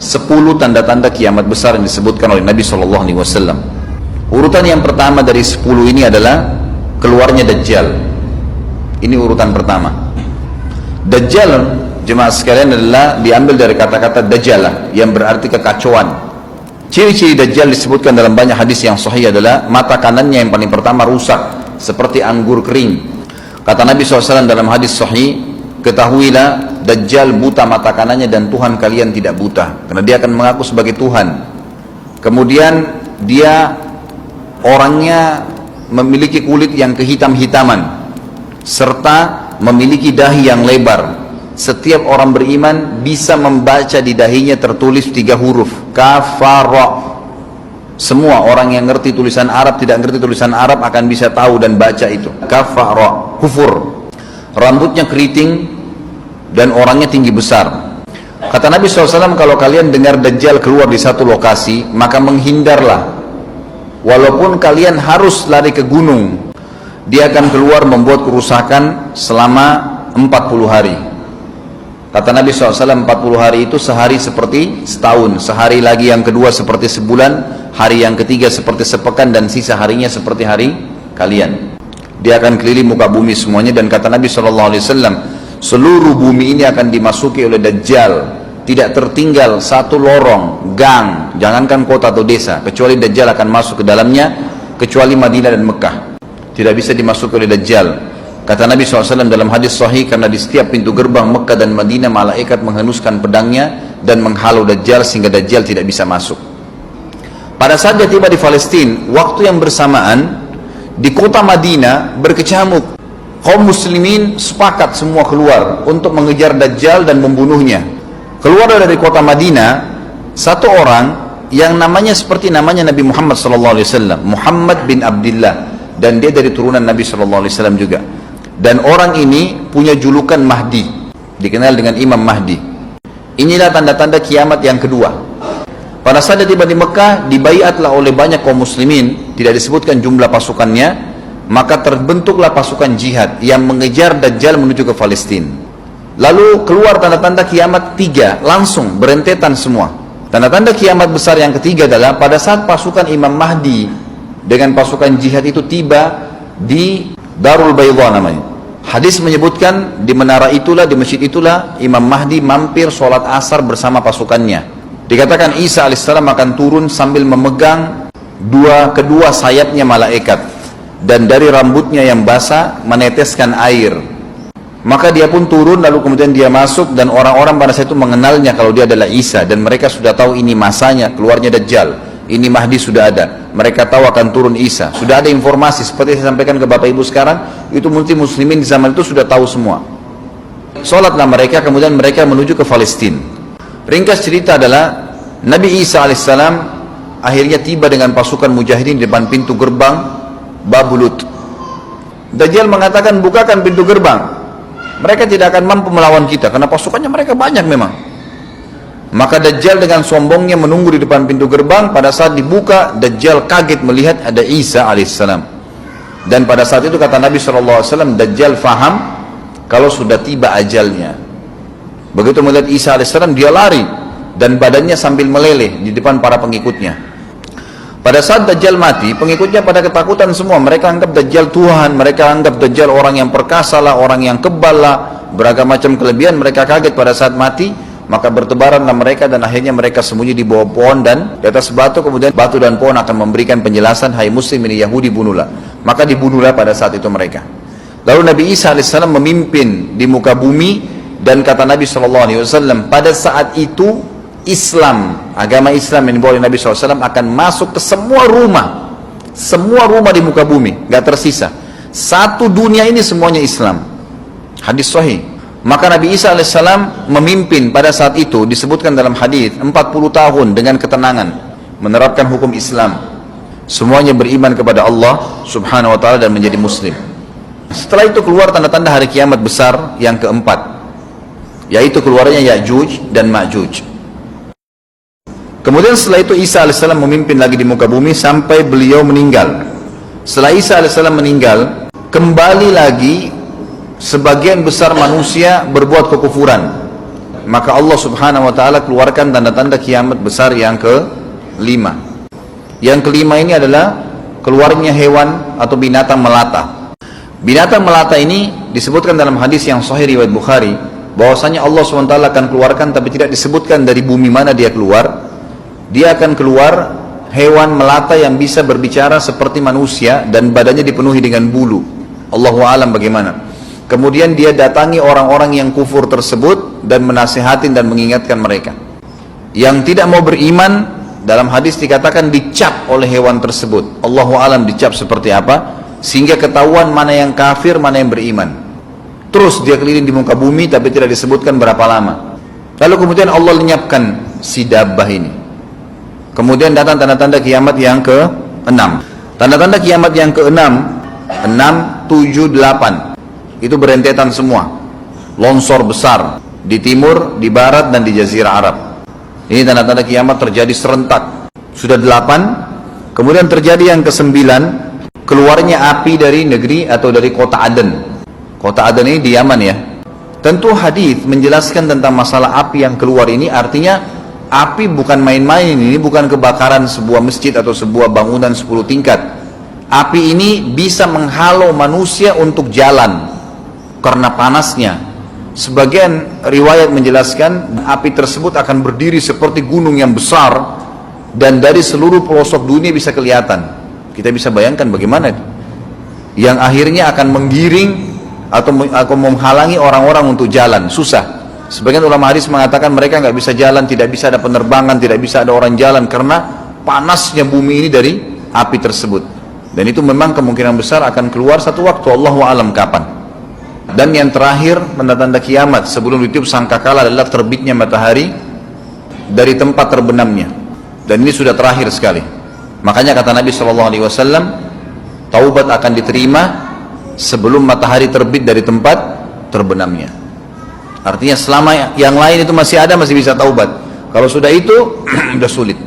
10 tanda-tanda kiamat besar yang disebutkan oleh Nabi SAW. Urutan yang pertama dari 10 ini adalah keluarnya Dajjal. Ini urutan pertama. Dajjal, jemaah sekalian, adalah diambil dari kata-kata Dajjalah yang berarti kekacauan. Ciri-ciri Dajjal disebutkan dalam banyak hadis yang sahih adalah mata kanannya yang paling pertama rusak seperti anggur kering. Kata Nabi SAW dalam hadis sahih, ketahuilah Dajjal buta mata kanannya dan Tuhan kalian tidak buta, karena dia akan mengaku sebagai Tuhan. Kemudian dia orangnya memiliki kulit yang kehitam-hitaman serta memiliki dahi yang lebar. Setiap orang beriman bisa membaca di dahinya tertulis 3 huruf kafara. Semua orang yang ngerti tulisan Arab, tidak ngerti tulisan Arab akan bisa tahu dan baca itu kafara, kufur. Rambutnya keriting dan orangnya tinggi besar. Kata Nabi SAW, kalau kalian dengar Dajjal keluar di satu lokasi, maka menghindarlah. Walaupun kalian harus lari ke gunung, dia akan keluar membuat kerusakan selama 40 hari. Kata Nabi SAW, 40 hari itu sehari seperti setahun, sehari lagi yang kedua seperti sebulan, hari yang ketiga seperti sepekan, dan sisa harinya seperti hari kalian. Dia akan keliling muka bumi semuanya. Dan kata Nabi SAW, seluruh bumi ini akan dimasuki oleh Dajjal, tidak tertinggal satu lorong, gang, jangankan kota atau desa, kecuali Dajjal akan masuk ke dalamnya, kecuali Madinah dan Mekah. Tidak bisa dimasuki oleh Dajjal. Kata Nabi SAW dalam hadis sahih, karena di setiap pintu gerbang Mekah dan Madinah malaikat menghenuskan pedangnya dan menghalau Dajjal sehingga Dajjal tidak bisa masuk. Pada saat dia tiba di Palestina, waktu yang bersamaan di kota Madinah berkecamuk. Kaum muslimin sepakat semua keluar untuk mengejar Dajjal dan membunuhnya. Keluar dari kota Madinah satu orang yang namanya seperti namanya Nabi Muhammad SAW, Muhammad bin Abdullah, dan dia dari turunan Nabi SAW juga. Dan orang ini punya julukan Mahdi, dikenal dengan Imam Mahdi. Inilah tanda-tanda kiamat yang kedua. Pada saat dia tiba di Mekah, dibaiatlah oleh banyak kaum muslimin, tidak disebutkan jumlah pasukannya, maka terbentuklah pasukan jihad yang mengejar Dajjal menuju ke Palestina. Lalu keluar tanda-tanda kiamat 3, langsung berentetan semua. Tanda-tanda kiamat besar yang ketiga adalah pada saat pasukan Imam Mahdi dengan pasukan jihad itu tiba di Darul Baydha namanya. Hadis menyebutkan di menara itulah, di masjid itulah Imam Mahdi mampir sholat asar bersama pasukannya. Dikatakan Isa alaihissalam akan turun sambil memegang kedua sayapnya malaikat, dan dari rambutnya yang basah meneteskan air. Maka dia pun turun, lalu kemudian dia masuk, dan orang-orang pada saat itu mengenalnya kalau dia adalah Isa, dan mereka sudah tahu ini masanya keluarnya Dajjal, ini Mahdi sudah ada. Mereka tahu akan turun Isa, sudah ada informasi. Seperti saya sampaikan ke Bapak Ibu sekarang, itu muslimin di zaman itu sudah tahu semua. Sholatlah mereka, kemudian mereka menuju ke Palestina. Ringkas cerita adalah Nabi Isa alaihissalam akhirnya tiba dengan pasukan mujahidin di depan pintu gerbang Babulut. Dajjal mengatakan, bukakan pintu gerbang, mereka tidak akan mampu melawan kita karena pasukannya mereka banyak memang. Maka Dajjal dengan sombongnya menunggu di depan pintu gerbang. Pada saat dibuka, Dajjal kaget melihat ada Isa alaihissalam. Dan pada saat itu kata Nabi SAW, Dajjal faham kalau sudah tiba ajalnya. Begitu melihat Isa alaihissalam, dia lari dan badannya sambil meleleh di depan para pengikutnya. Pada saat Dajjal mati, pengikutnya pada ketakutan semua. Mereka anggap Dajjal Tuhan, mereka anggap Dajjal orang yang perkasa lah, orang yang kebal lah, beragam macam kelebihan. Mereka kaget pada saat mati. Maka bertebaranlah mereka, dan akhirnya mereka sembunyi di bawah pohon dan di atas batu. Kemudian batu dan pohon akan memberikan penjelasan, hai muslim, ini Yahudi, bunuhlah. Maka dibunuhlah pada saat itu mereka. Lalu Nabi Isa AS memimpin di muka bumi. Dan kata Nabi SAW, pada saat itu Islam, agama Islam yang dibawa oleh Nabi SAW akan masuk ke semua rumah di muka bumi, gak tersisa. Satu dunia ini semuanya Islam. Hadis sahih. Maka Nabi Isa AS memimpin pada saat itu, disebutkan dalam hadis 40 tahun dengan ketenangan menerapkan hukum Islam. Semuanya beriman kepada Allah subhanahu wa ta'ala dan menjadi muslim. Setelah itu keluar tanda-tanda hari kiamat besar yang keempat, yaitu keluarnya Ya'juj dan Ma'juj. Kemudian setelah itu Isa AS memimpin lagi di muka bumi sampai beliau meninggal. Setelah Isa AS meninggal, kembali lagi sebagian besar manusia berbuat kekufuran. maka Allah subhanahu wa ta'ala keluarkan tanda-tanda kiamat besar yang kelima. Yang kelima ini adalah keluarnya hewan atau binatang melata. Binatang melata ini disebutkan dalam hadis yang sahih riwayat Bukhari, bahwasanya Allah SWT akan keluarkan, tapi tidak disebutkan dari bumi mana dia keluar. Dia akan keluar hewan melata yang bisa berbicara seperti manusia dan badannya dipenuhi dengan bulu. Allahu a'lam bagaimana. Kemudian dia datangi orang-orang yang kufur tersebut dan menasihatin dan mengingatkan mereka. Yang tidak mau beriman, dalam hadis dikatakan dicap oleh hewan tersebut. Allahu a'lam dicap seperti apa, sehingga ketahuan mana yang kafir, mana yang beriman. Terus dia keliling di muka bumi, tapi tidak disebutkan berapa lama. Lalu kemudian Allah lenyapkan si dabbah ini. Kemudian datang tanda-tanda kiamat yang ke-6. Tanda-tanda kiamat yang ke-6, 6, 7, 8. Itu berentetan semua. Longsor besar di timur, di barat, dan di jazirah Arab. Ini tanda-tanda kiamat terjadi serentak. Sudah 8. Kemudian terjadi yang ke-9, keluarnya api dari negeri atau dari kota Aden. Kota Aden ini di Yaman ya. Tentu hadis menjelaskan tentang masalah api yang keluar ini, artinya api bukan main-main, ini bukan kebakaran sebuah masjid atau sebuah bangunan 10 tingkat. Api ini bisa menghalau manusia untuk jalan karena panasnya. Sebagian riwayat menjelaskan api tersebut akan berdiri seperti gunung yang besar dan dari seluruh pelosok dunia bisa kelihatan. Kita bisa bayangkan bagaimana, yang akhirnya akan menggiring atau menghalangi orang-orang untuk jalan, susah. Sebagian ulama hadis mengatakan mereka nggak bisa jalan, tidak bisa ada penerbangan, tidak bisa ada orang jalan karena panasnya bumi ini dari api tersebut. Dan itu memang kemungkinan besar akan keluar satu waktu, Allahu a'lam kapan. Dan yang terakhir, tanda-tanda kiamat sebelum ditiup sangkakala adalah terbitnya matahari dari tempat terbenamnya. Dan ini sudah terakhir sekali. Makanya kata Nabi SAW, taubat akan diterima sebelum matahari terbit dari tempat terbenamnya. Artinya selama yang lain itu masih ada, masih bisa taubat. Kalau sudah itu, sudah sulit.